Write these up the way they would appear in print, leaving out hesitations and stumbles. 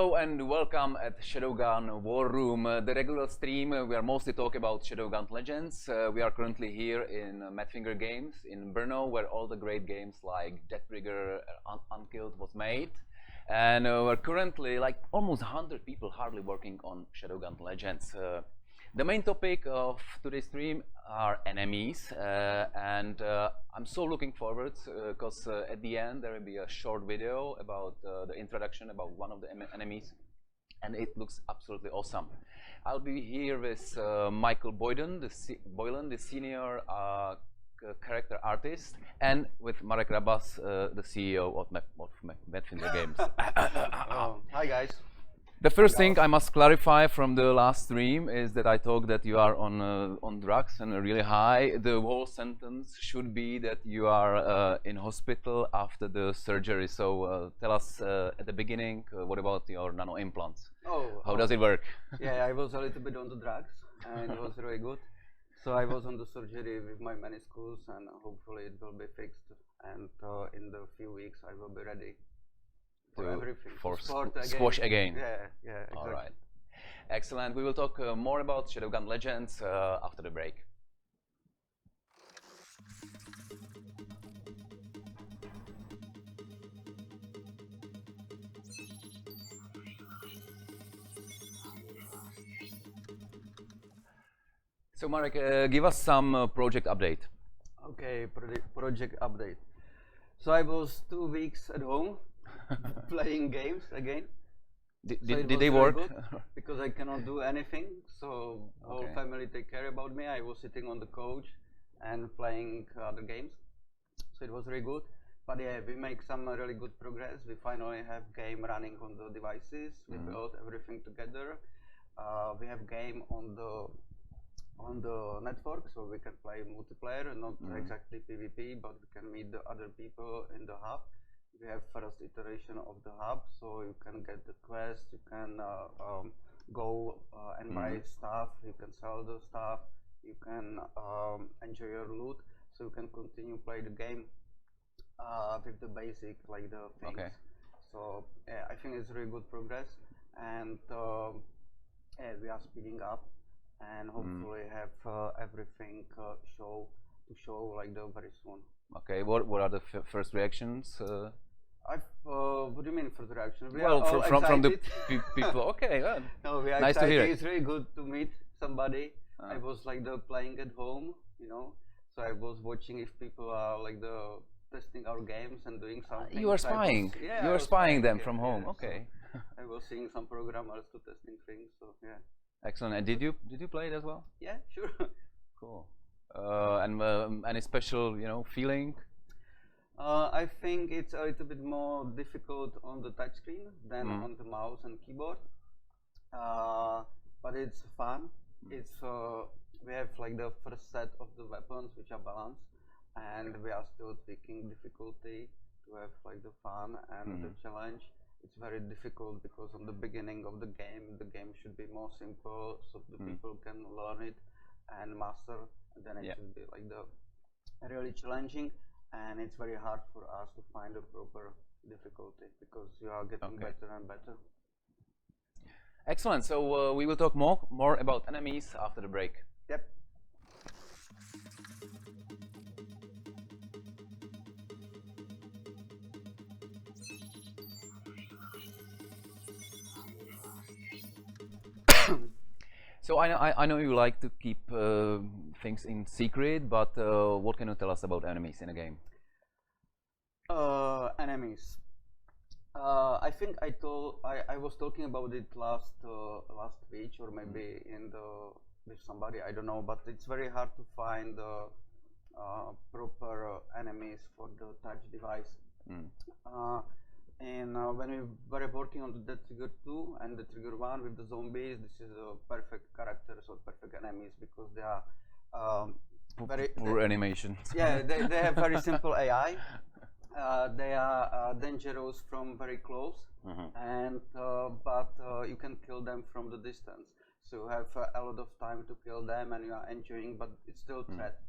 Hello and welcome at Shadowgun War Room, the regular stream. We are mostly talking about Shadowgun Legends. We are currently here in Madfinger Games in Brno, where all the great games like Death Trigger, Unkilled was made. And we're currently like almost 100 people hardly working on Shadowgun Legends. The main topic of today's stream are enemies, and I'm so looking forward because at the end there will be a short video about the introduction about one of the enemies, and it looks absolutely awesome. I'll be here with Michael Boylan, the senior character artist, and with Marek Rabas, the CEO of Madfinger Games. Hi guys. The first thing I must clarify from the last stream is that I talked that you are on drugs and really high. The whole sentence should be that you are in hospital after the surgery. So tell us at the beginning, what about your nano implants? How does it work? Yeah, I was a little bit on the drugs and it was really good. So I was on the surgery with my meniscus and hopefully it will be fixed. And in the few weeks I will be ready. For everything. For sport squash again. Yeah, exactly. All right. Excellent. We will talk more about Shadowgun Legends after the break. So Marek, give us some project update. Okay, project update. So I was 2 weeks at home. Playing games again. Did they work? Because I cannot do anything, so whole family take care about me. I was sitting on the couch and playing other games, so it was really good. But yeah, we make some really good progress. We finally have game running on the devices. We built everything together. We have game on the network, so we can play multiplayer, not exactly PvP, but we can meet the other people in the hub. We have first iteration of the hub, so you can get the quest, you can go and buy stuff, you can sell the stuff, you can enjoy your loot, so you can continue play the game with the basic, like the things. Okay. So yeah, I think it's really good progress, and yeah, we are speeding up, and hopefully have everything to show like the very soon. Okay, what are the first reactions? What do you mean first reaction? Well, from the people. Okay, good. No, we are nice excited. to hear. It's really good to meet somebody. I was like playing at home, you know. So I was watching if people are like testing our games and doing something. You were spying. You were spying them from home. Okay. So I was seeing some programmers to testing things. So yeah. Excellent. And did you play it as well? Yeah, sure. Cool. And any special, feeling? I think it's a little bit more difficult on the touchscreen than on the mouse and keyboard, but it's fun. It's we have like the first set of the weapons which are balanced, and we are still tweaking difficulty to have like the fun and the challenge. It's very difficult because on the beginning of the game should be more simple, so the people can learn it and master. And then it should be like the really challenging, and it's very hard for us to find a proper difficulty because you are getting better and better. Excellent. So we will talk more about enemies after the break. Yep. So I know you like to keep things in secret, but what can you tell us about enemies in a game? Enemies. I think I was talking about it last week or maybe with somebody, I don't know, but it's very hard to find proper enemies for the touch device. And when we were working on the Death Trigger 2 and the Trigger 1 with the zombies, this is a perfect characters or perfect enemies because they are very poor animation. Yeah, they have very simple AI. They are dangerous from very close, and but you can kill them from the distance. So you have a lot of time to kill them, and you are enjoying, but it's still threat.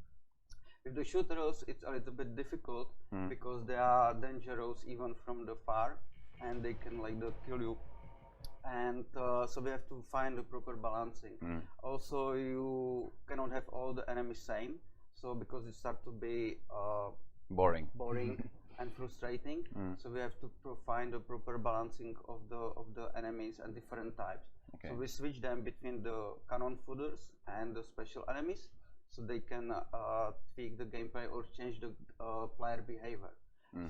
With the shooters, it's a little bit difficult because they are dangerous even from the far, and they can like kill you and so we have to find the proper balancing. Also, you cannot have all the enemies same, so because it starts to be boring and frustrating. So we have to find the proper balancing of the enemies and different types. Okay. So we switch them between the cannon fooders and the special enemies, so they can tweak the gameplay or change the player behavior.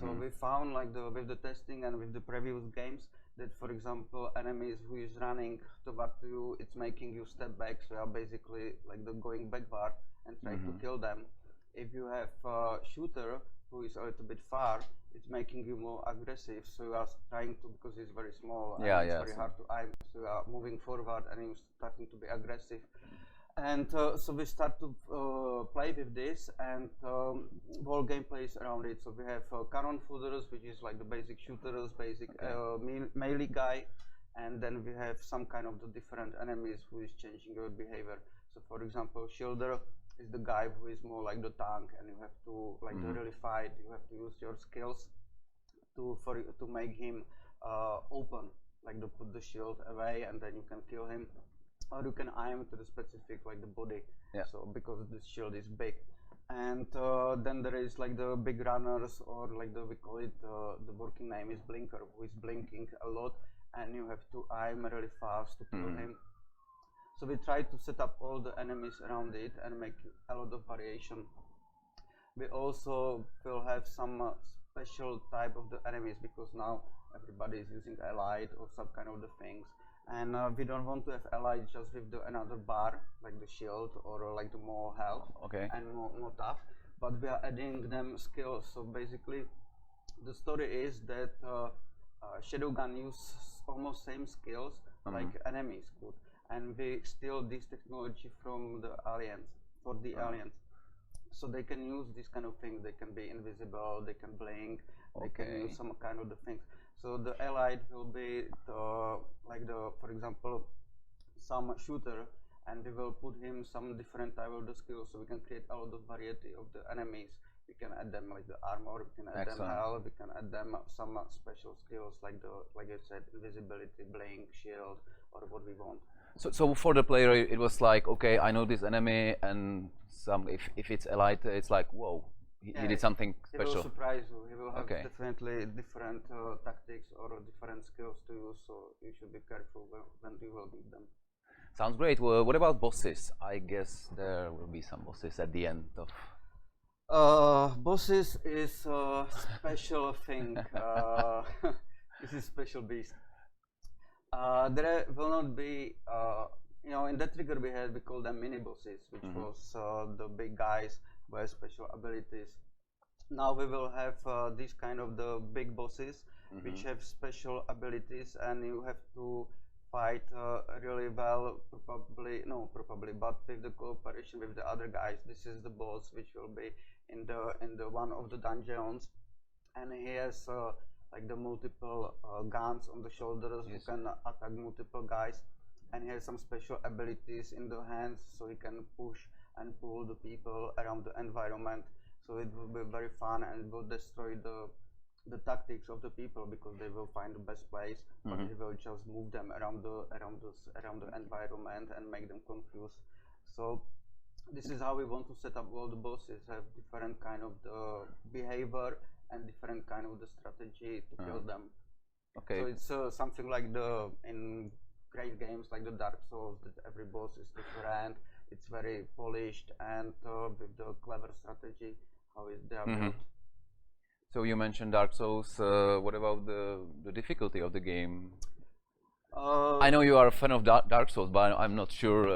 So we found, like, with the testing and with the previous games, that, for example, enemies who is running toward you, it's making you step back, so you are basically like going backward and try to kill them. If you have a shooter who is a little bit far, it's making you more aggressive, so you are trying to, because it's very small and it's very hard to aim, so you are moving forward and you're starting to be aggressive. And so we start to play with this, and whole gameplay is around it. So we have cannon fooders, which is like the basic shooters, basic melee guy, and then we have some kind of the different enemies who is changing your behavior. So for example, shielder is the guy who is more like the tank, and you have to like to really fight. You have to use your skills to make him open, like to put the shield away, and then you can kill him. Or you can aim to the specific, like the body, so because the shield is big. And then there is like the big runners, or like we call it, the working name is blinker, who is blinking a lot, and you have to aim really fast to kill him. So we try to set up all the enemies around it and make a lot of variation. We also will have some special type of the enemies, because now everybody is using allied or some kind of the things. And we don't want to have allied just with another bar, like the shield, or like the more health and more tough, but we are adding them skills. So basically, the story is that Shadowgun use almost same skills like enemies could, and we steal this technology from the aliens, for the aliens. So they can use this kind of thing. They can be invisible, they can blink, they can use some kind of the things. So the allied will be for example, some shooter, and we will put him some different type of the skills, so we can create a lot of variety of the enemies. We can add them like the armor, we can add them health, we can add them some special skills like I said, invisibility, blink, shield, or what we want. So for the player, it was like, okay, I know this enemy, and if it's allied, it's like, whoa. He did something special. He will surprise you. He will have definitely different tactics or different skills to use, so you should be careful when you will beat them. Sounds great. Well, what about bosses? I guess there will be some bosses at the end of... Bosses is a special thing. This is special beast. There will not be, in that trigger we call them mini bosses, which was the big guys who have special abilities. Now we will have these kind of the big bosses which have special abilities, and you have to fight really well, but with the cooperation with the other guys. This is the boss which will be in the one of the dungeons, and he has like the multiple guns on the shoulders who can attack multiple guys, and he has some special abilities in the hands, so he can push and pull the people around the environment. So it will be very fun, and will destroy the tactics of the people, because they will find the best place, but he will just move them around the environment and make them confused. So this is how we want to set up all the bosses, have different kind of the behavior and different kind of the strategy to kill them. So it's something like in great games like the Dark Souls, that every boss is different. It's very polished, and with the clever strategy, how they are built. So you mentioned Dark Souls. What about the difficulty of the game? I know you are a fan of Dark Souls, but I'm not sure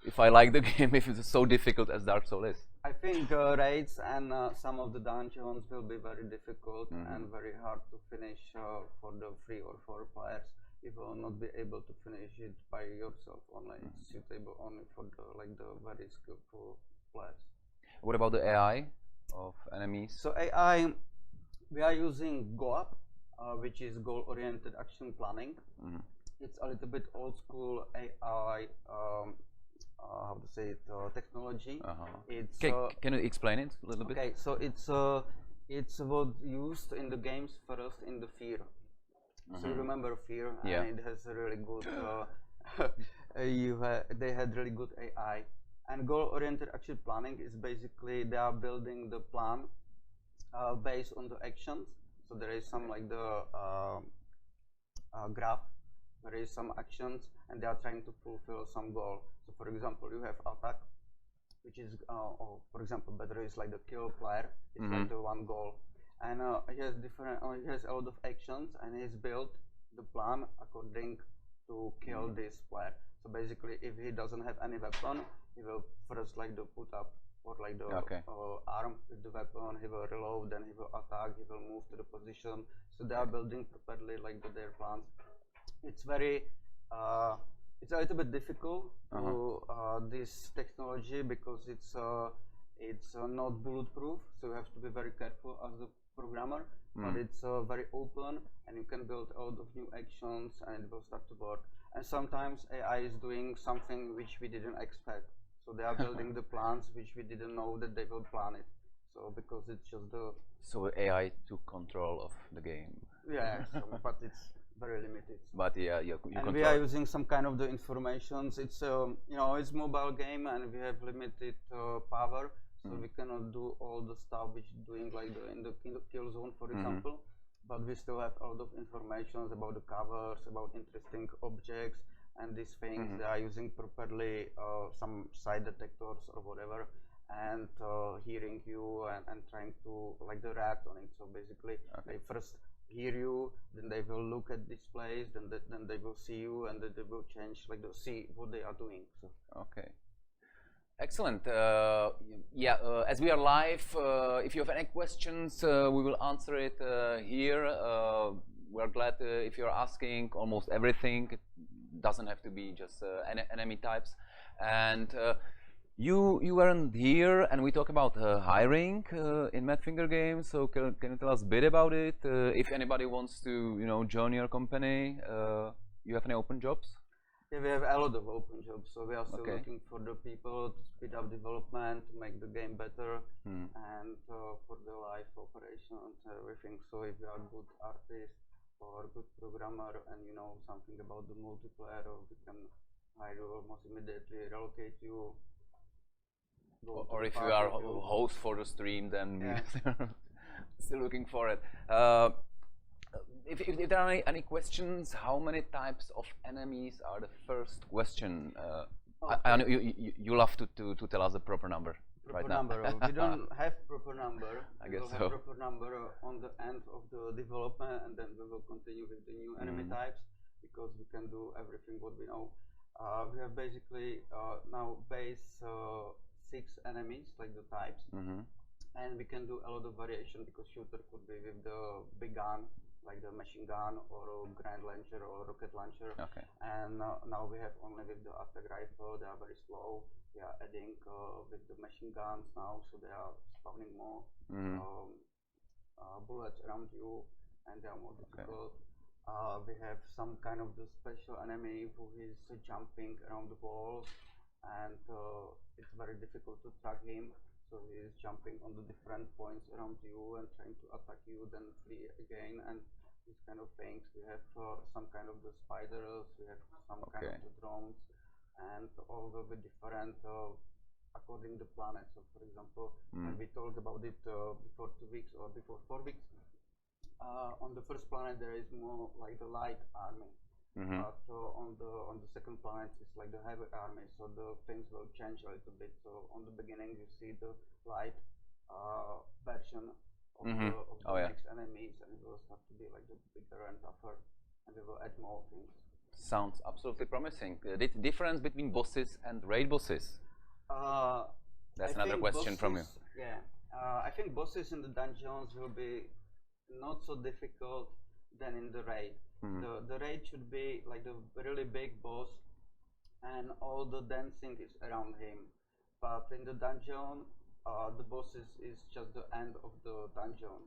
if I like the game if it's so difficult as Dark Souls is. I think raids and some of the dungeons will be very difficult and very hard to finish for the 3 or 4 players. You will not be able to finish it by yourself only. It's suitable only for the very skillful players. What about the AI of enemies? So AI, we are using GOAP, which is goal-oriented action planning. It's a little bit old school AI, how to say it, technology. It's, can you explain it a little bit? Okay, so it's what used in the games first in the fear. So you remember Fear, Yeah. and it has a really good. They had really good AI, and goal-oriented action planning is basically they are building the plan based on the actions. So there is some like the graph. There is some actions, and they are trying to fulfill some goal. So for example, you have attack, which is, or for example, better is like the kill player. It's like the one goal, and he has different. He has a lot of actions, and he's built the plan according to kill this player. So basically, if he doesn't have any weapon, he will first like the put up or like the arm with the weapon. He will reload, then he will attack. He will move to the position. So they are building preparedly like their plans. It's very it's a little bit difficult to this technology because it's not bulletproof, so you have to be very careful as a programmer. But it's very open, and you can build a lot of new actions, and it will start to work. And sometimes AI is doing something which we didn't expect, so they are building the plans which we didn't know that they will plan it. So because it's just the AI took control of the game. Yeah, but it's very limited. But yeah, you and we are using some kind of the informations. It's it's mobile game, and we have limited power, so we cannot do all the stuff which doing like in the kill zone, for example. But we still have a lot of informations about the covers, about interesting objects, and these things. They are using properly some side detectors or whatever, and hearing you and trying to like react on it. So basically, they first hear you, then they will look at displays, then they will see you, and then they will change see what they are doing. So excellent. As we are live, if you have any questions, we will answer it here. We're glad if you're asking almost everything. It doesn't have to be just enemy types. And you weren't here, and we talk about hiring in Madfinger Games. So can you tell us a bit about it? If anybody wants to join your company, you have any open jobs? Yeah, we have a lot of open jobs. So we are still looking for the people to speed up development, to make the game better, and for the live operations, everything. So if you are a good artist or a good programmer, and you know something about the multiplayer, we can hire you almost immediately, relocate you. Or if you are a host for the stream, then still looking for it. If there are any questions, how many types of enemies are the first question? I know you love to tell us the proper number. Proper number. We don't have proper number. I guess we will have proper number on the end of the development, and then we will continue with the new enemy types, because we can do everything what we know. We have basically now base 6 enemies, like the types, and we can do a lot of variation, because shooter could be with the big gun, like the machine gun or a grand launcher or rocket launcher. And now we have only with the attack rifle. They are very slow. We are adding with the machine guns now, so they are spawning more bullets around you, and they are more difficult. We have some kind of the special enemy who is jumping around the walls, and it's very difficult to track him. So he is jumping on the different points around you and trying to attack you, then flee again, and these kind of things. We have some kind of the spiders, we have some kind of the drones, and all will be different according to the planet. So for example, when we talked about it before 2 weeks or before 4 weeks, on the first planet there is more like the light army. But on the second planet it's like the heavy army, so the things will change a little bit. So on the beginning you see the light version of the next enemies, and it will start to be like the bigger and tougher, and we will add more things. Sounds absolutely promising. The difference between bosses and raid bosses? That's another question from you. Yeah, I think bosses in the dungeons will be not so difficult than in the raid. The raid should be like the really big boss, and all the dancing is around him. But in the dungeon, the boss is just the end of the dungeon.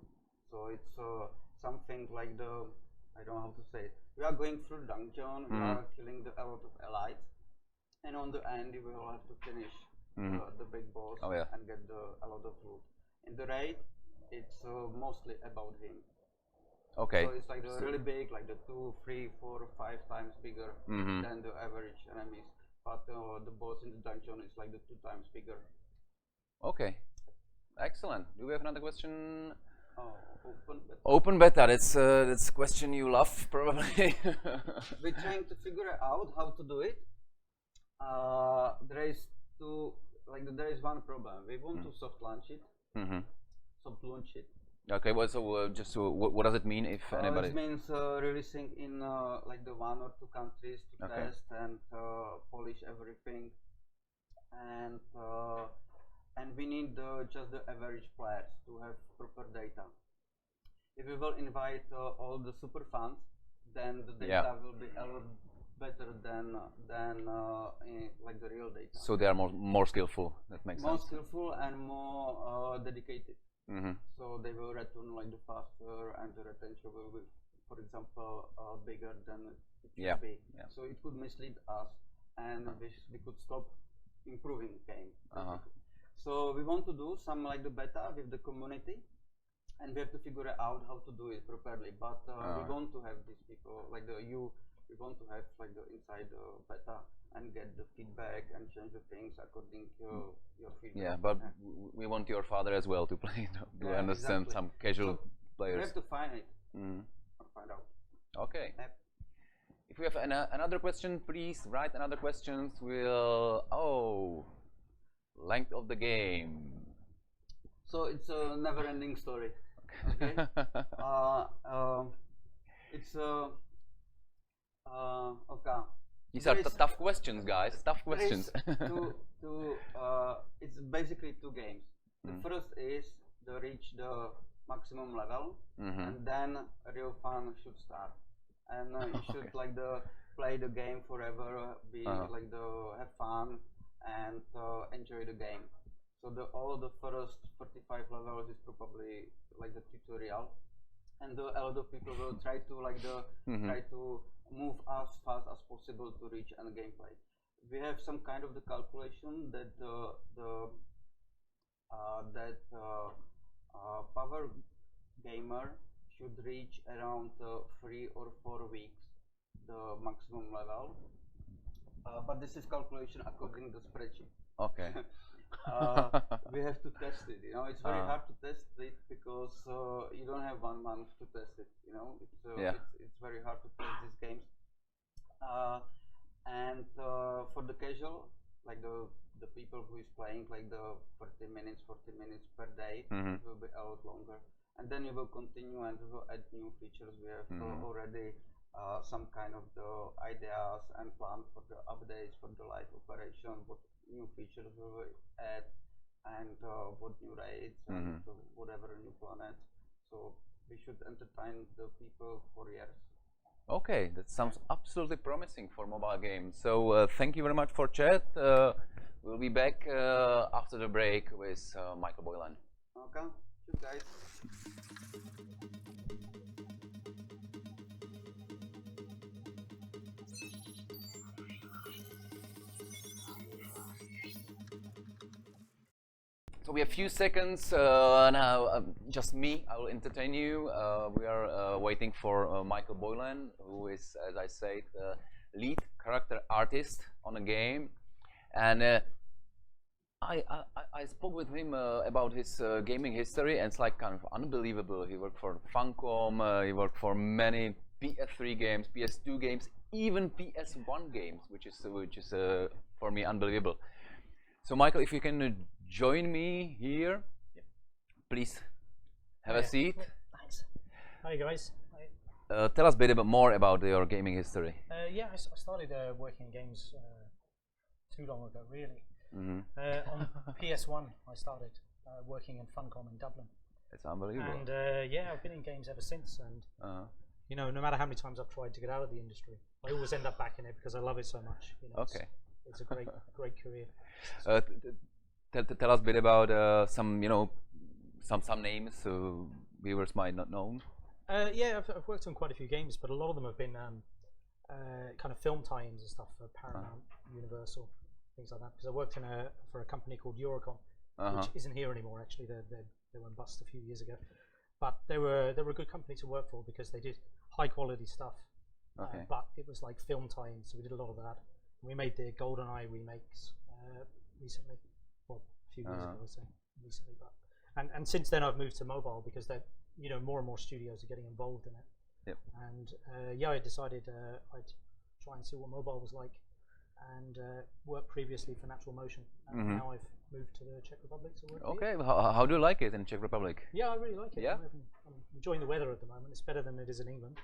So it's something like I don't know how to say it. We are going through the dungeon, we are killing a lot of elites, and on the end you will have to finish the big boss and get a lot of loot. In the raid, it's mostly about him. Okay. So it's like really big, like the 2, 3, 4, 5 times bigger than the average enemies. But the boss in the dungeon is like the 2 times bigger. Okay. Excellent. Do we have another question? Open beta. Open beta. That's a question you love, probably. We're trying to figure out how to do it. There is one problem. We want to soft launch it. Soft launch it. Okay. Well, so what does it mean if anybody? It means releasing in like the 1 or 2 countries to test and polish everything, and we need just the average players to have proper data. If we will invite all the super fans, then the data will be a lot better than like the real data. So they are more skillful. That makes sense. More skillful and more dedicated. So they will return like the faster, and the retention will be, for example, bigger than it should be. So it could mislead us, and we could stop improving the game. So we want to do some like the beta with the community, and we have to figure out how to do it properly. But we want to have these people like we want to have like the inside the beta and get the feedback and change the things according to your feedback. Yeah, but we want your father as well to play. Do I understand some casual players? We have to find it or find out. Okay. If we have another question, please write another questions. Length of the game. So it's a never-ending story. Okay. It's okay. These are tough questions, guys. Tough questions. It's basically 2 games. The first is to reach the maximum level, and then real fun should start. And you should like play the game forever, have fun and enjoy the game. So all the first 45 levels is probably like the tutorial, and a lot of people will try to try to move as fast as possible to reach end gameplay. We have some kind of the calculation that power gamer should reach around 3 or 4 weeks the maximum level. But this is calculation according to the spreadsheet. Okay. We have to test it. It's very hard to test it because you don't have 1 month to test it. It's very hard to test these games. And for the casual, like the people who is playing like the 40 minutes per day, it will be a lot longer. And then you will continue and we will add new features. We have already some kind of the ideas and plan for the updates for the live operation, what new features we will add, and what new raids and whatever new planets. So we should entertain the people for years. Okay, that sounds absolutely promising for mobile games. So thank you very much for chat. We'll be back after the break with Michael Boylan. Okay, cheers guys. So we have a few seconds now, just me, I will entertain you. We are waiting for Michael Boylan, who is, as I said, lead character artist on a game. And I spoke with him about his gaming history, and it's like kind of unbelievable. He worked for Funcom, he worked for many PS3 games, PS2 games, even PS1 games, which is for me unbelievable. So Michael, if you can join me here, please have a seat. Thanks. Hi guys. Tell us a bit more about your gaming history. Yeah, I started working in games too long ago, really. On PS1, I started working in Funcom in Dublin. It's unbelievable. And yeah, I've been in games ever since. And you know, no matter how many times I've tried to get out of the industry, I always end up back in it because I love it so much. You know, okay. It's a great career. Tell us a bit about some names so viewers might not know. Yeah, I've worked on quite a few games, but a lot of them have been kind of film tie-ins and stuff for Paramount, Universal, things like that. Because I worked for a company called Eurocom, which isn't here anymore. Actually, they went bust a few years ago. but they were a good company to work for because they did high quality stuff. Okay. But it was like film tie-ins, so we did a lot of that. We made the GoldenEye remakes recently, well, a few years ago, I say recently. But and since then, I've moved to mobile because that more and more studios are getting involved in it. Yep. And I decided I'd try and see what mobile was like, and worked previously for Natural Motion. And now I've moved to the Czech Republic to work. Okay, how do you like it in Czech Republic? Yeah, I really like it. Yeah? I'm enjoying the weather at the moment. It's better than it is in England.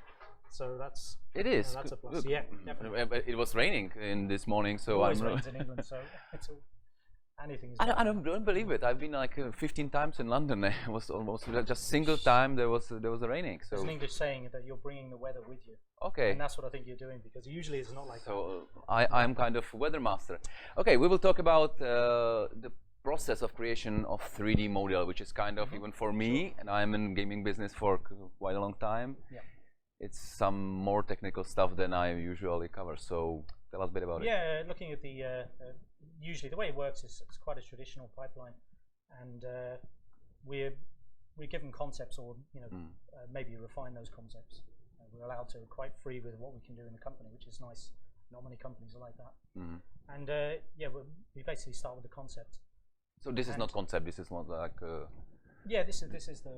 So that's That's a plus. Yeah, definitely. It was raining in this morning, so Always rains in England, so it's anything is. I don't believe it. I've been like 15 times in London. It was almost just single time there was raining. So there's an English saying that you're bringing the weather with you. Okay. And that's what I think you're doing because usually it's not like that. So I'm kind of weather master. Okay, we will talk about the process of creation of 3D model, which is kind of even for me, and I'm in gaming business for quite a long time. Yeah. It's some more technical stuff than I usually cover. So tell us a bit about it. Yeah, looking at the usually the way it works is it's quite a traditional pipeline, and we're given concepts, or maybe refine those concepts. We're allowed to quite free with what we can do in the company, which is nice. Not many companies are like that. And we basically start with the concept. So this is not concept. This is more like. Yeah, this is the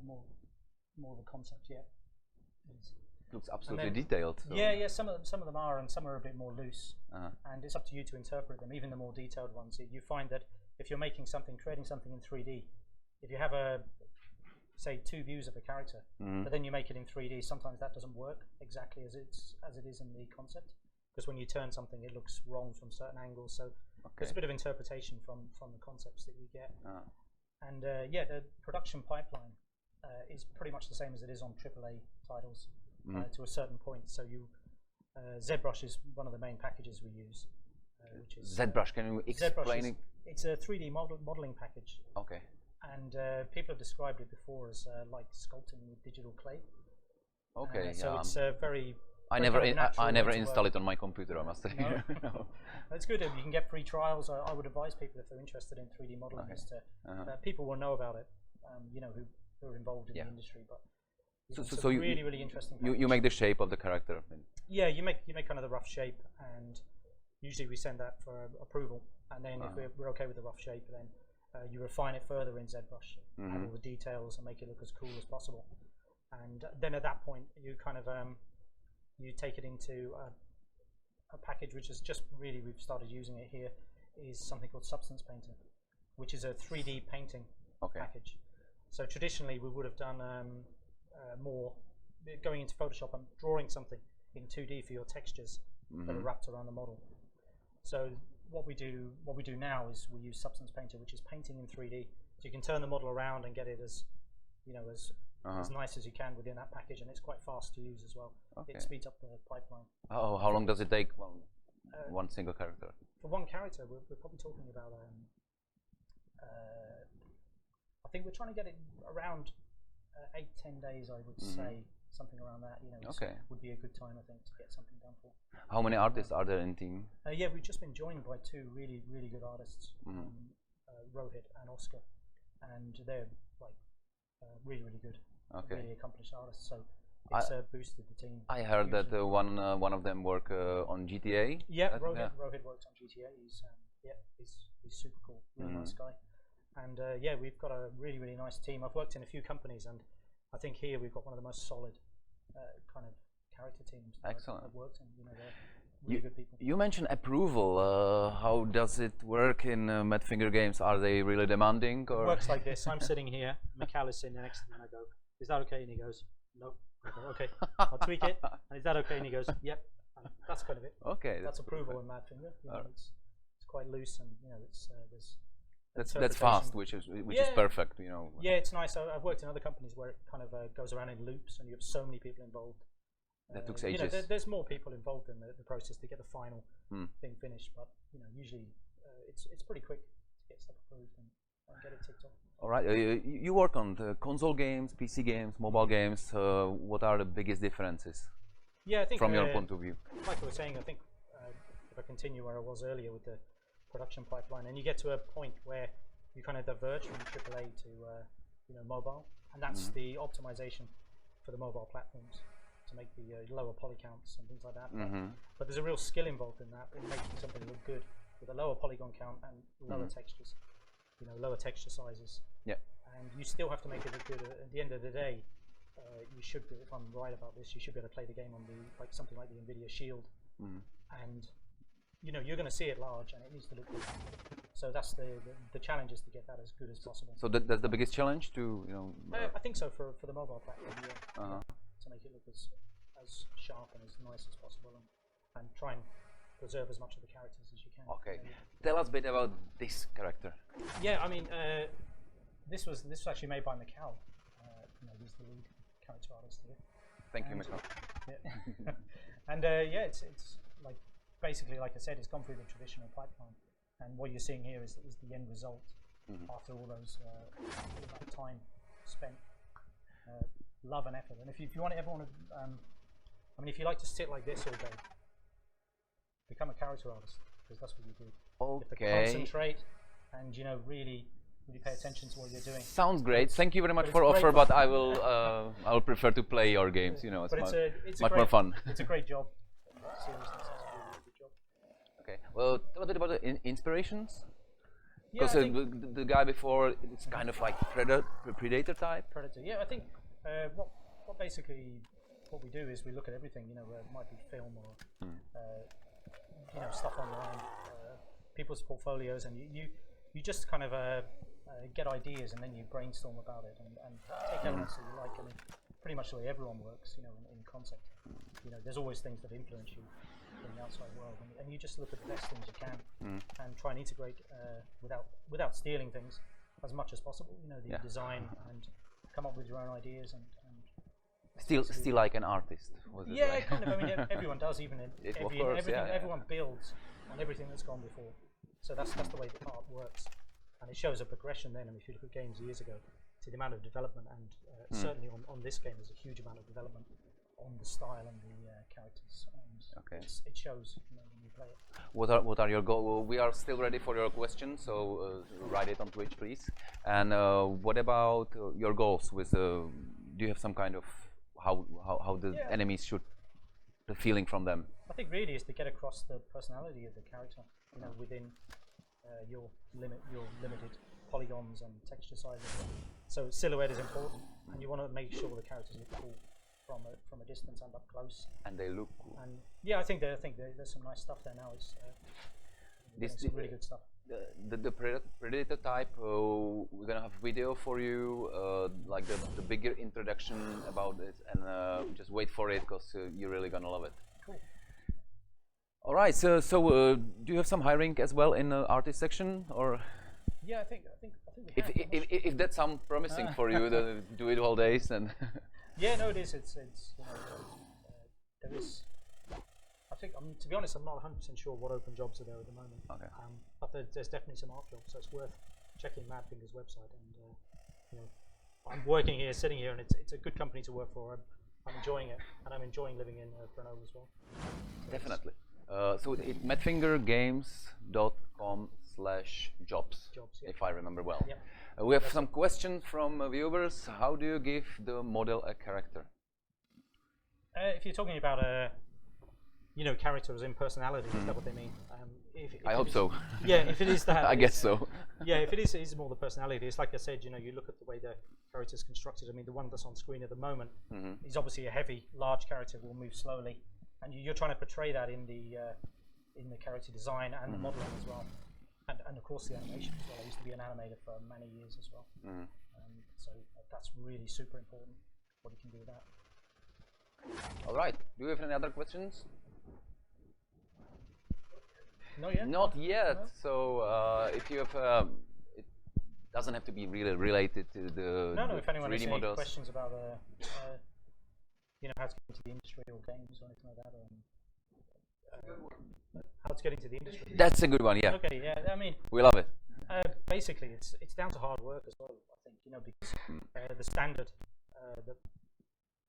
more of a concept. Yeah. Looks absolutely detailed. So. Yeah. Some of them are, and some are a bit more loose. And it's up to you to interpret them. Even the more detailed ones, you find that if you're making something, creating something in 3D, if you have say 2 views of a character, but then you make it in 3D, sometimes that doesn't work exactly as it is in the concept, because when you turn something, it looks wrong from certain angles. So there's a bit of interpretation from the concepts that you get. And the production pipeline is pretty much the same as it is on AAA titles to a certain point. So ZBrush is one of the main packages we use. Which is ZBrush, can you explain it? It's a 3D modeling package. Okay. And people have described it before as like sculpting with digital clay. Okay. So it's very. I never install it on my computer, I must say. No. No. It's good. You can get free trials. I would advise people if they're interested in 3D modeling, people will know about it. Who are involved in the industry, but it's really interesting. You make the shape of the character. Yeah, you make kind of the rough shape, and usually we send that for approval. And then if we're okay with the rough shape, then you refine it further in ZBrush, add all the details, and make it look as cool as possible. And then at that point, you kind of you take it into a package which is just we've started using it here, is something called Substance Painter, which is a 3D painting package. So traditionally we would have done more going into Photoshop and drawing something in 2D for your textures that are wrapped around the model. So what we do now is we use Substance Painter, which is painting in 3D. So you can turn the model around and get it as as nice as you can within that package, and it's quite fast to use as well. It speeds up the pipeline. Oh, how long does it take one single character? For one character, we're probably talking about I think we're trying to get it around 8-10 days, I would say, something around that. Would be a good time, I think, to get something done for. How many artists are there in team? Yeah, we've just been joined by 2 really good artists, Rohit and Oscar, and they're like really good, really accomplished artists. So it's boosted the team. I heard that one of them work on GTA. Yeah, Rohit works on GTA. He's super cool, really nice guy. And we've got a really nice team. I've worked in a few companies, and I think here we've got one of the most solid kind of character teams that I've worked in. They're really good people. You mentioned approval. How does it work in Madfinger games? Are they really demanding? Or? It works like this. I'm sitting here, Mikhail is sitting next to me, and I go, "Is that okay?" And he goes, "No." I go, "Okay, I'll tweak it." And is that okay? And he goes, "Yep." And that's kind of it. Okay. That's approval in Madfinger. It's quite loose, and there's. That's fast, which is perfect, Yeah, it's nice. I've worked in other companies where it kind of goes around in loops, and you have so many people involved. That took ages. There's more people involved in the process to get the final thing finished, but usually it's pretty quick to get stuff approved and get it ticked off. All right, you work on the console games, PC games, mobile games. What are the biggest differences? Yeah, I think from your point of view. Like I was saying, I think if I continue where I was earlier with the production pipeline, and you get to a point where you kind of diverge from AAA to mobile. and that's the optimization for the mobile platforms to make the lower poly counts and things like that. But there's a real skill involved in that, in making something look good with a lower polygon count and lower textures, lower texture sizes. Yeah. And you still have to make it look good. At the end of the day, you should be, if I'm right about this, you should be able to play the game on something like the NVIDIA Shield, and you're going to see it large, and it needs to look good. So that's the challenge, is to get that as good as possible. So that's the biggest challenge to I think so for the mobile platform, yeah. To make it look as sharp and as nice as possible, and try and preserve as much of the characters as you can. Okay, tell us a bit about this character. Yeah, I mean, this was actually made by Michael. He's the lead character artist here. Thank you, Michael. Yeah. And yeah, it's like, basically, like I said, it's gone through the traditional pipeline, and what you're seeing here is the end result after all that time spent, love and effort. And if you ever want to, I mean, if you like to sit like this all day, become a character artist, because that's what you do. Okay. You have to concentrate and really pay attention to what you're doing. Sounds great. Thank you very much for offer, but I will prefer to play your games. It's much more fun. It's a great job. Seriously, it's a really good job. Okay. Well, tell a bit about the inspirations. Yeah, Because the guy before, it's kind of like predator type. Predator. Yeah, I think what basically what we do is we look at everything. It might be film or stuff online, people's portfolios, and you just kind of get ideas, and then you brainstorm about it and take elements that you like. I mean, pretty much the way everyone works, in concept. There's always things that influence you in the outside world, and you just look at the best things you can and try and integrate without stealing things as much as possible. The design, and come up with your own ideas and Still like an artist. Was it yeah, like? kind of. I mean, everyone does, even in everything. Everyone builds on everything that's gone before. So that's the way the art works, and it shows a progression. Then, I mean, if you look at games years ago, to the amount of development, and certainly on this game, there's a huge amount of development on the style and the characters, and it shows when you play it. What are your goals? We are still ready for your questions, so write it on Twitch, please. And what about your goals? Do you have some kind of how the enemies should, the feeling from them? I think really is to get across the personality of the character, within your limited polygons and texture sizes. So silhouette is important, and you want to make sure the characters look cool from a distance and up close. And they look cool. And yeah, I think there's some nice stuff there now. It's some really good stuff. The predator type, we're gonna have video for you, like the bigger introduction about it, and just wait for it, because you're really gonna love it. Cool. All right, so do you have some hiring as well in the artist section, or? Yeah, I think we have. If that sounds promising for you, do it all days, then. Yeah, no, it is. It's there is. I think, to be honest, I'm not 100% sure what open jobs are there at the moment. Okay. But there's definitely some art jobs, so it's worth checking Madfinger's website. And I'm working here, sitting here, and it's a good company to work for. I'm enjoying it, and I'm enjoying living in Brno as well. So definitely. So it's madfingergames.com/jobs, yeah. if I remember well. Yep. We have some questions from viewers. How do you give the model a character? If you're talking about character as in personality, is that what they mean? I hope so. Yeah, if it is that. I guess so. Yeah, if it is more the personality, it's like I said, you look at the way the character is constructed. I mean, the one that's on screen at the moment is obviously a heavy, large character, will move slowly, and you're trying to portray that in the character design and the modeling as well. And of course the animation as well. I used to be an animator for many years as well. So that's really super important, what you can do with that. All right. Do you have any other questions? Not yet. Not yet. No. So if you have, it doesn't have to be really related to the No. If anyone 3D has any models. questions about how to get into the industry or games or anything like that, how to get into the industry. That's a good one. Yeah. Okay. Yeah. I mean, we love it. Basically, it's down to hard work as well. I think because the standard that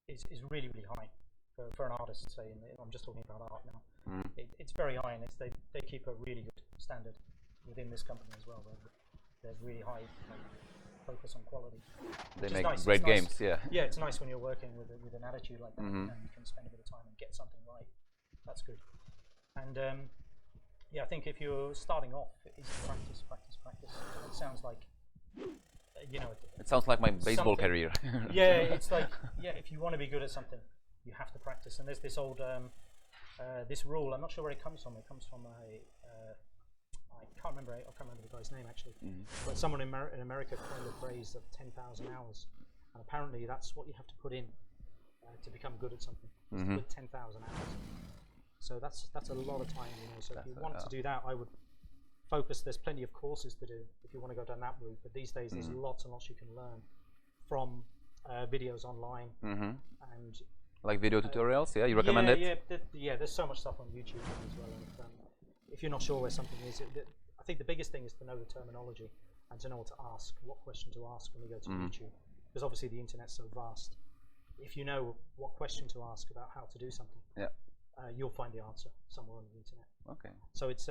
is really high for an artist. Say, I'm just talking about art now. It's very high, and they keep a really good standard within this company as well. There's really high focus on quality. They make nice. great Nice. games, yeah. Yeah, it's nice when you're working with an attitude like that. You know, you can spend a bit of time and get something right. That's good. And yeah, I think if you're starting off, it's practice, practice, practice. It sounds like, you know, it sounds like my baseball career. Yeah, it's like, yeah, if you want to be good at something, you have to practice. And there's this old this rule. I'm not sure where it comes from. It comes from I can't remember the guy's name actually. But someone in America coined the phrase of 10,000 hours, and apparently that's what you have to put in to become good at something. With 10,000 hours. So that's a lot of time, you know. So if you want to do that, I would focus. There's plenty of courses to do if you want to go down that route. But these days, there's lots and lots you can learn from videos online and like video tutorials. Yeah, you recommend it? Yeah. There's so much stuff on YouTube as well. And if you're not sure where something is, I think the biggest thing is to know the terminology and to know what to ask, what question to ask when you go to YouTube, because obviously the internet's so vast. If you know what question to ask about how to do something, you'll find the answer somewhere on the internet. Okay. So it's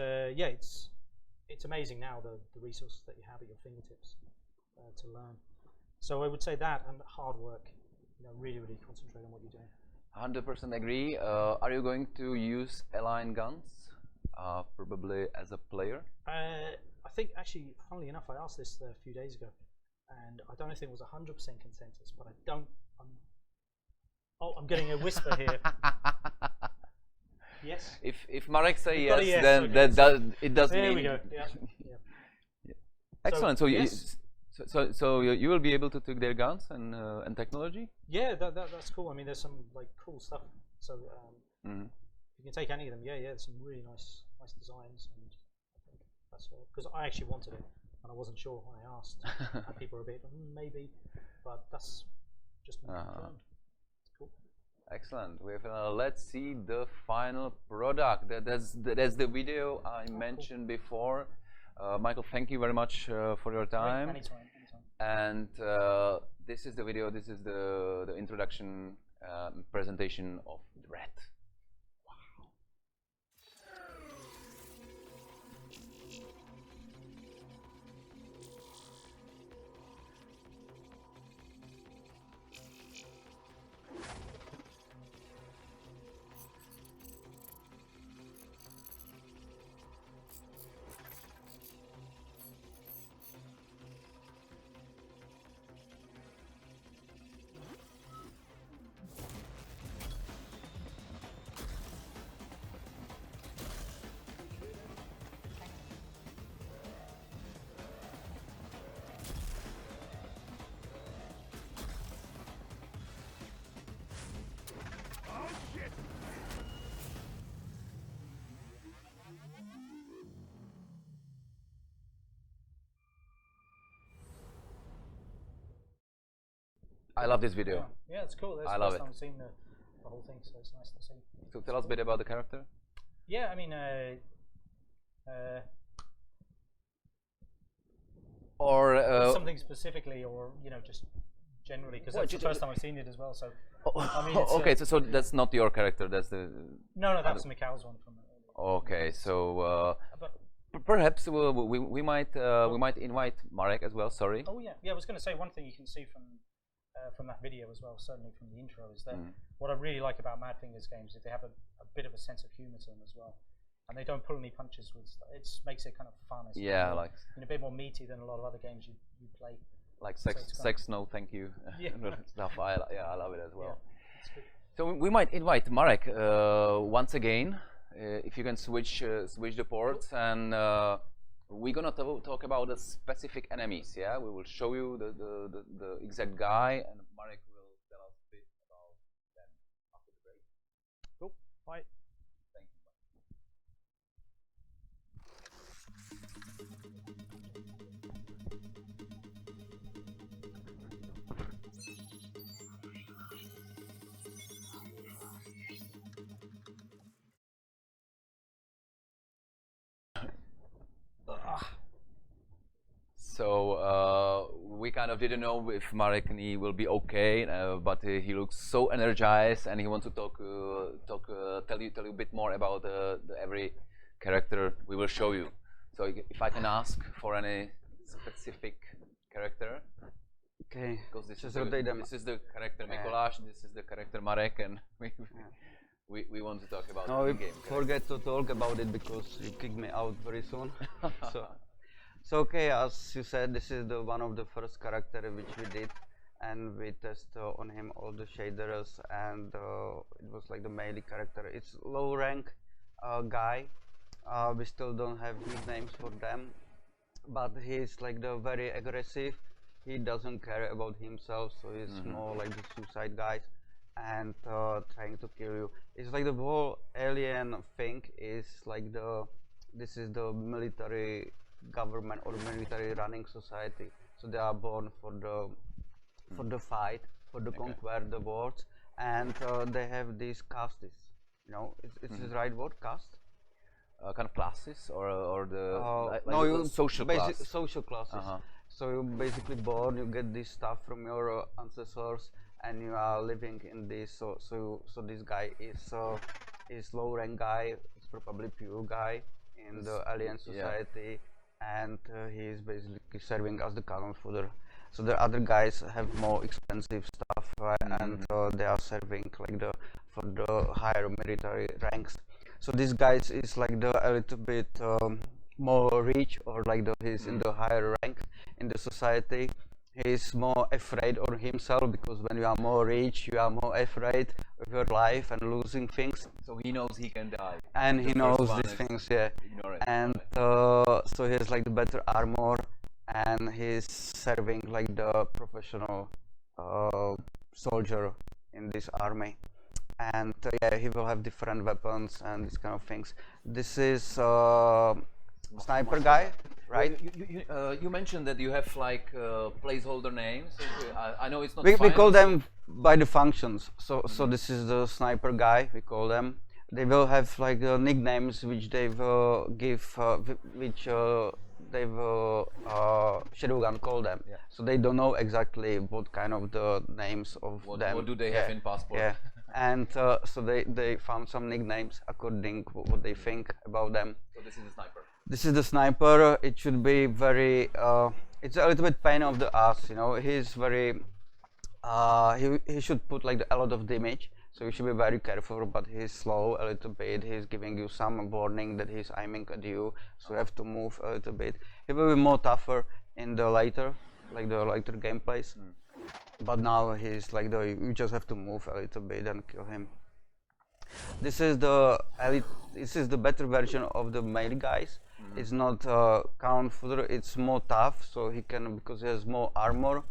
it's amazing now the resources that you have at your fingertips to learn. So I would say that and hard work. You know, really concentrate on what you're doing. 100% agree. Are you going to use align guns, probably as a player? I think actually, funnily enough, I asked this a few days ago, and I don't know if it was 100% consensus, but I don't. I'm getting a whisper here. Yes. If Marek say yes, yes, then okay, it does there mean. we go. Yeah. Excellent. So you will be able to take their guns and technology. Yeah, that's cool. I mean, there's some like cool stuff. So you can take any of them. Yeah. There's some really nice designs, and I think that's because I actually wanted it, and I wasn't sure when I asked. And people were a bit maybe, but that's just been confirmed. Cool. Excellent. Let's see the final product. That's the video I mentioned before. Michael, thank you very much for your time. Anytime. And this is the video. This is the introduction presentation of Dread. Wow. I love this video. Yeah, it's cool. I love it. I've seen the whole thing, so it's nice to see. So tell us a bit about the character. Yeah, I mean, or something specifically, or you know, just generally, because that's the first time I've seen it as well. So, I mean, okay, so that's not your character. That's the no, that's Mikhail's one from. Okay, so perhaps we might invite Marek as well. Sorry. Oh yeah. I was going to say one thing you can see from that video as well, certainly from the intro, is that what I really like about Mad Fingers games is they have a bit of a sense of humour to them as well, and they don't pull any punches with. It makes it kind of fun. It's yeah, like a bit more meaty than a lot of other games you play. Like sex, no, thank you. Yeah. Stuff. I love it as well. Yeah, so we might invite Marek once again. If you can switch the ports, and we're gonna talk about the specific enemies. Yeah, we will show you the exact guy, and Marek will tell us a bit about them after the break. Cool. Bye. Thank you. So we kind of didn't know if Marek will be okay, but he looks so energized, and he wants to tell you a bit more about every character we will show you. So if I can ask for any specific character. Okay. Because this Just is rotate them. this is the character Mikoláš, this is the character Marek, and we want to talk about No, the we game. forget to talk about it because you kick me out very soon. so okay, as you said, this is the one of the first character which we did, and we test on him all the shaders, and it was like the melee character. It's low rank guy. We still don't have nicknames for them, but he's like the very aggressive. He doesn't care about himself, so he's more like the suicide guys and trying to kill you. It's like the whole alien thing is like this is the military government or military running society. So they are born for the fight, for the conquer the worlds, and they have these castes. You know, it's the right word, caste. Kind of classes or the no, you social class. Social classes. So you basically born, you get this stuff from your ancestors, and you are living in this. So this guy is low rank guy. It's probably pure guy in the alien society, and he is basically serving as the cannon fodder. So the other guys have more expensive stuff, and they are serving like for the higher military ranks. So this guy is like a little bit more rich, or like he's in the higher rank in the society. He's more afraid of himself, because when you are more rich, you are more afraid of your life and losing things. So he knows he can die. And he knows these things, yeah. And so he has like the better armor, and he's serving like the professional soldier in this army. And yeah, he will have different weapons and these kind of things. This is sniper guy, right? You mentioned that you have like placeholder names. I know it's not. We call them by the functions. So this is the sniper guy. We call them. They will have like nicknames which they will give, which they will Shadowgun call them. Yeah. So they don't know exactly what kind of the names of them. What do they have in passport? Yeah. And so they found some nicknames according to what they think about them. So this is the sniper. This is the sniper. It should be very. It's a little bit pain of the ass, you know. He's very. He should put like a lot of damage, so you should be very careful. But he's slow a little bit. He's giving you some warning that he's aiming at you, so you have to move a little bit. He will be more tougher in the later gameplays. But now he's like you just have to move a little bit and kill him. This is the better version of the melee guys. It's not cannon fodder, it's more tough, so he can, because he has more armor,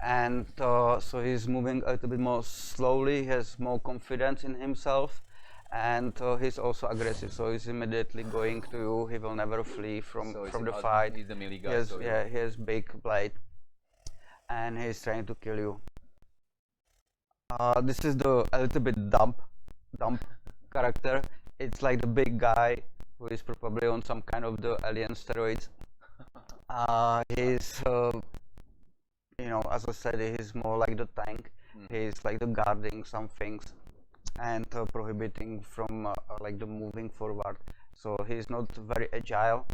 and so he's moving a little bit more slowly. He has more confidence in himself, and he's also aggressive, so he's immediately going to you. He will never flee from the fight. He's the melee guy. He has big blade, and he's trying to kill you. This is a little bit dumb character. It's like the big guy who is probably on some kind of the alien steroids. He's you know, as I said, he's more like the tank. He's like the guarding some things and prohibiting from like the moving forward. So he's not very agile.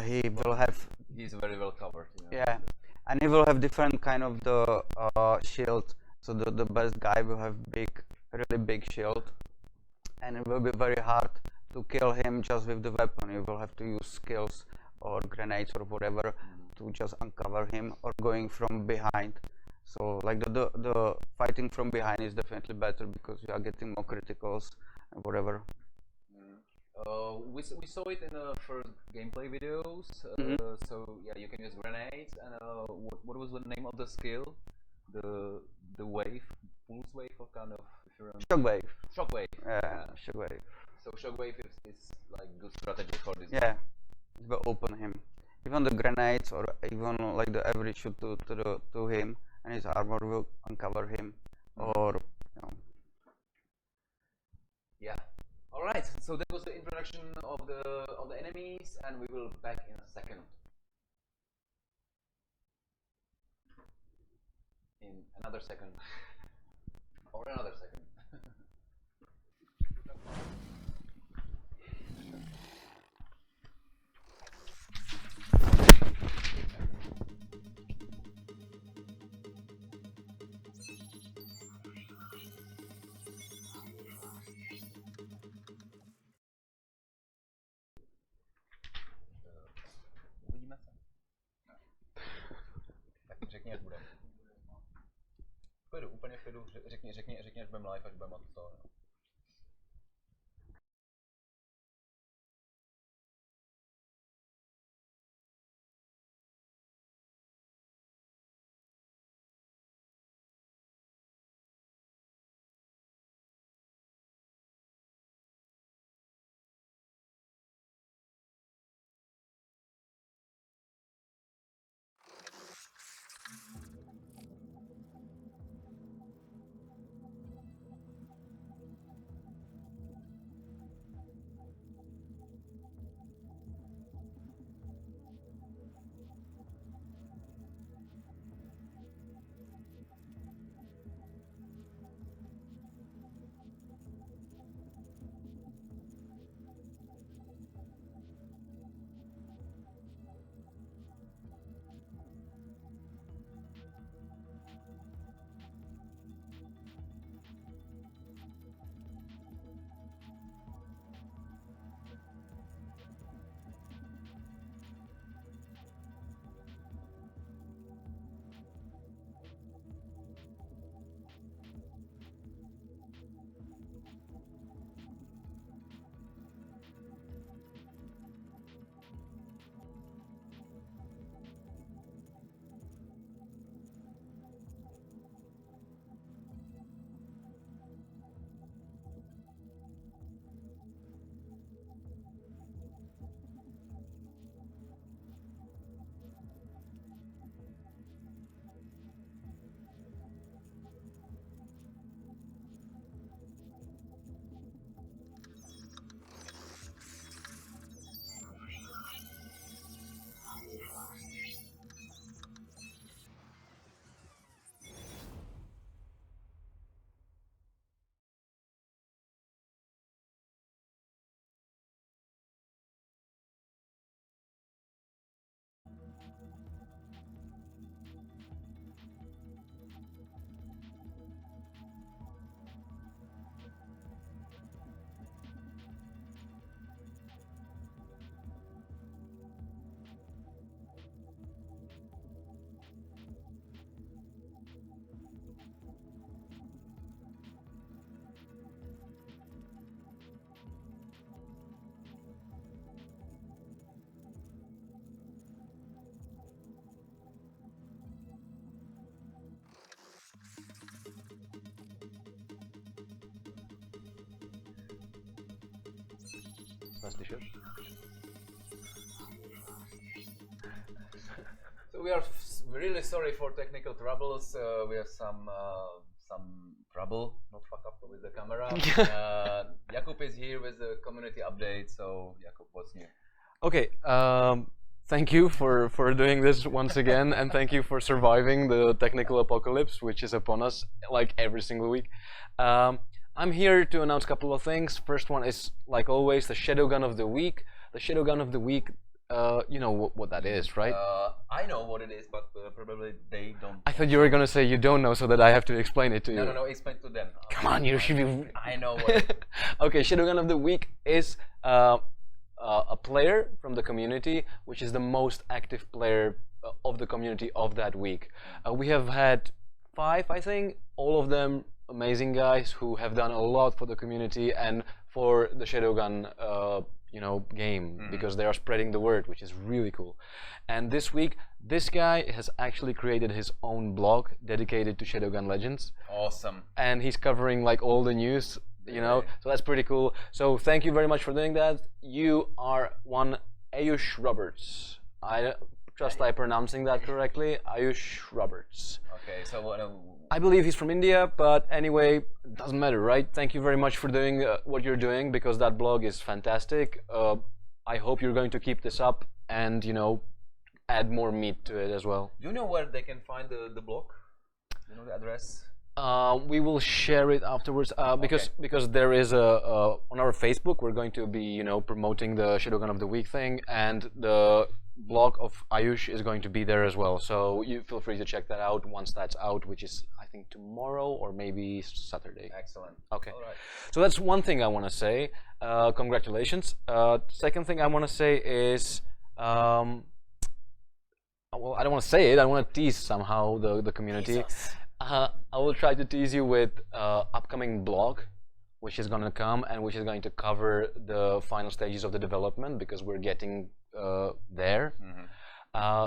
He will have. He's very well covered. You know. Yeah, and he will have different kind of the shield. So the best guy will have really big shield, and it will be very hard to kill him just with the weapon. You will have to use skills or grenades or whatever to just uncover him, or going from behind. So like the fighting from behind is definitely better, because you are getting more criticals and whatever. We saw it in the first gameplay videos. So yeah, you can use grenades. And what was the name of the skill? The wave, pulse wave, or kind of? Shockwave. Shockwave. Yeah, shockwave. So shockwave is like good strategy for this. Yeah, it will open him. Even the grenades, or even like the average shoot to him, and his armor will uncover him, or you know. Yeah. All right. So that was the introduction of the enemies, and we will back in a second. In another second, or another second. Řekni, až budeme. V klidu, úplně v klidu, řekni, až budeme live, až budeme to. Slyšíš? So we are really sorry for technical troubles. We have some trouble, not fuck up with the camera. Jakub is here with the community update. So Jakub, what's new? Okay. Thank you for doing this once again, and thank you for surviving the technical apocalypse, which is upon us like every single week. I'm here to announce a couple of things. First one is, like always, the Shadowgun of the Week. The Shadowgun of the Week, you know what that is, right? I know what it is, but probably they don't. I thought you were gonna say you don't know, so that I have to explain it to you. No, explain to them. Come on, you should be... I know what it is. Okay, Shadowgun of the Week is a player from the community, which is the most active player of the community of that week. We have had 5, I think, all of them amazing guys who have done a lot for the community and for the Shadowgun game, because they are spreading the word, which is really cool. And this week, this guy has actually created his own blog dedicated to Shadowgun Legends. Awesome. And he's covering like all the news, you know, so that's pretty cool. So thank you very much for doing that. You are one Ayush Roberts. I trust I'm pronouncing that correctly. Ayush Roberts. Okay, so I believe he's from India, but anyway, it doesn't matter, right? Thank you very much for doing what you're doing, because that blog is fantastic. I hope you're going to keep this up and, you know, add more meat to it as well. Do you know where they can find the blog? You know the address? We will share it afterwards, because there is on our Facebook we're going to be, you know, promoting the Shadowgun of the Week thing, and the blog of Ayush is going to be there as well. So you feel free to check that out once that's out, which is I think tomorrow or maybe Saturday. Excellent. Okay. All right. So that's one thing I want to say. Congratulations. Second thing I want to say is well, I don't want to say it. I want to tease somehow the community. I will try to tease you with upcoming blog, which is going to come and which is going to cover the final stages of the development because we're getting there.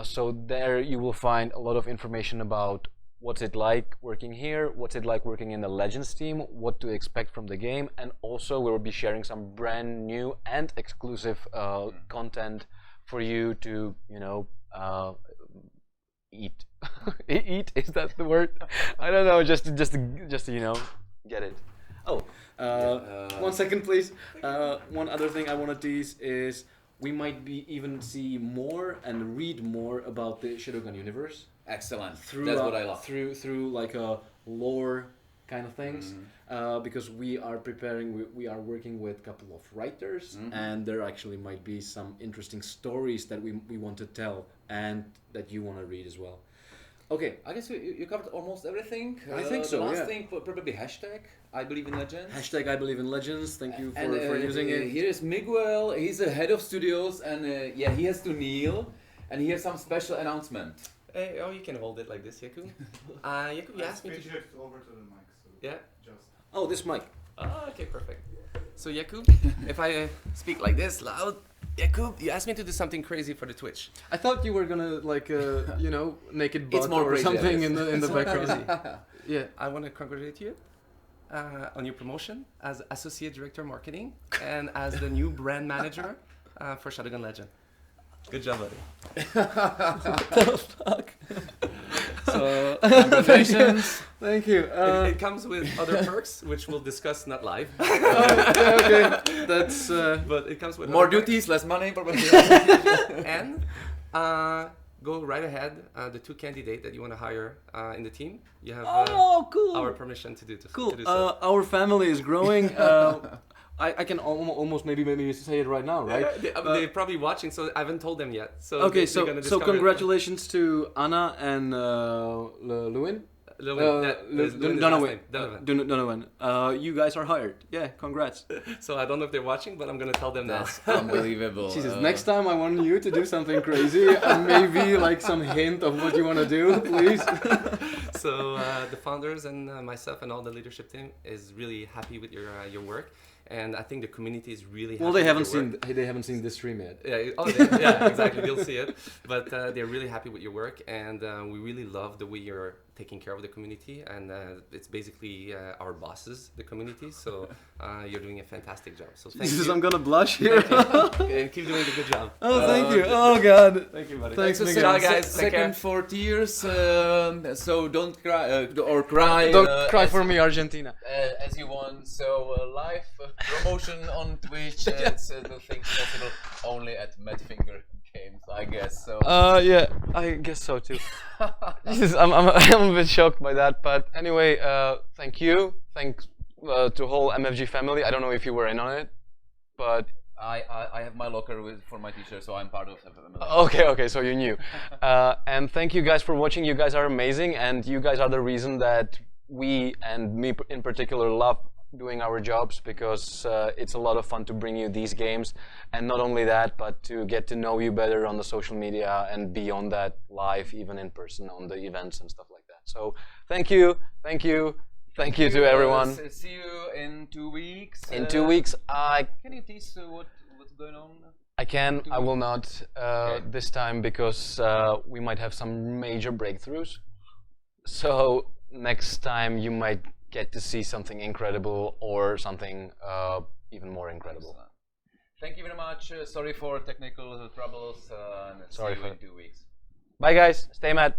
So there you will find a lot of information about what's it like working here, what's it like working in the Legends team, what to expect from the game, and also we will be sharing some brand new and exclusive content for you to, you know, eat. Eat, is that the word? I don't know, just to you know, get it. Oh, 1 second please. One other thing I want to tease is we might be even see more and read more about the Shadowgun universe. Excellent. That's what I love. Through like a lore kind of things, because we are preparing. We are working with a couple of writers, and there actually might be some interesting stories that we want to tell and that you want to read as well. Okay, I guess you covered almost everything. I think so. The last yeah. thing, probably hashtag I believe in legends. Hashtag I believe in legends. Thank you for using it. Here is Miguel. He's the head of studios, and yeah, he has to kneel, and he has some special announcement. Hey, oh, you can hold it like this, Jakub. Jakub, you asked me to. It over to the mic. So Yeah. just. Oh, this mic. Okay, perfect. So Jakub, if I speak like this loud, Jakub, you asked me to do something crazy for the Twitch. I thought you were gonna like you know, naked butt It's more or crazy, something I guess. in the background. Yeah. I want to congratulate you on your promotion as Associate Director Marketing and as the new brand manager for Shadowgun Legend. Good job, buddy. What the fuck? So, Congratulations. Thank you. it comes with other perks, which we'll discuss not live. Okay. That's But it comes with More other perks. duties, less money, probably. And go right ahead. The two candidates that you want to hire in the team, you have cool. our permission to do Cool. To do so. Our family is growing. I can almost maybe say it right now, right? They're probably watching, so I haven't told them yet. So Okay, they're gonna so discover it. congratulations to Anna and Lewin. Donovan. Donovan. You guys are hired. Yeah, congrats. So I don't know if they're watching, but I'm gonna tell them now. That's unbelievable. Jesus, next time I want you to do something crazy and maybe like some hint of what you want to do, please. So the founders and myself and all the leadership team is really happy with your work, and I think the community is really happy. Well, they with your work. haven't seen this stream yet. Yeah, exactly. You'll see it. But they're really happy with your work, and we really love the way you're taking care of the community. And it's basically our bosses, the community. So you're doing a fantastic job. So thank Jesus, you. I'm gonna blush here. And keep doing a good job. Oh, thank you. Oh God. Thank you, buddy. Thanks, So Miguel. Ciao, guys. Take care. Second 4 tears, so don't cry or cry. Don't cry for me, Argentina. As you want. So live promotion on Twitch. It's the things possible only at Madfinger Games, I guess. So. Yeah, I guess so too. Jesus, I'm a bit shocked by that, but anyway, thank you. Thanks to whole MFG family. I don't know if you were in on it, but I have my locker for my t-shirt, so I'm part of the okay, so you knew. And thank you guys for watching. You guys are amazing, and you guys are the reason that we and me in particular love doing our jobs, because it's a lot of fun to bring you these games, and not only that, but to get to know you better on the social media and beyond that, live, even in person on the events and stuff like that. So thank you to everyone. See you in 2 weeks. In 2 weeks, Can you tease what's going on? I can. I will not this time, because we might have some major breakthroughs. So next time you might get to see something incredible or something even more incredible. Excellent. Thank you very much. Sorry for technical troubles. And Sorry see you for in 2 weeks. Bye guys. Stay mad.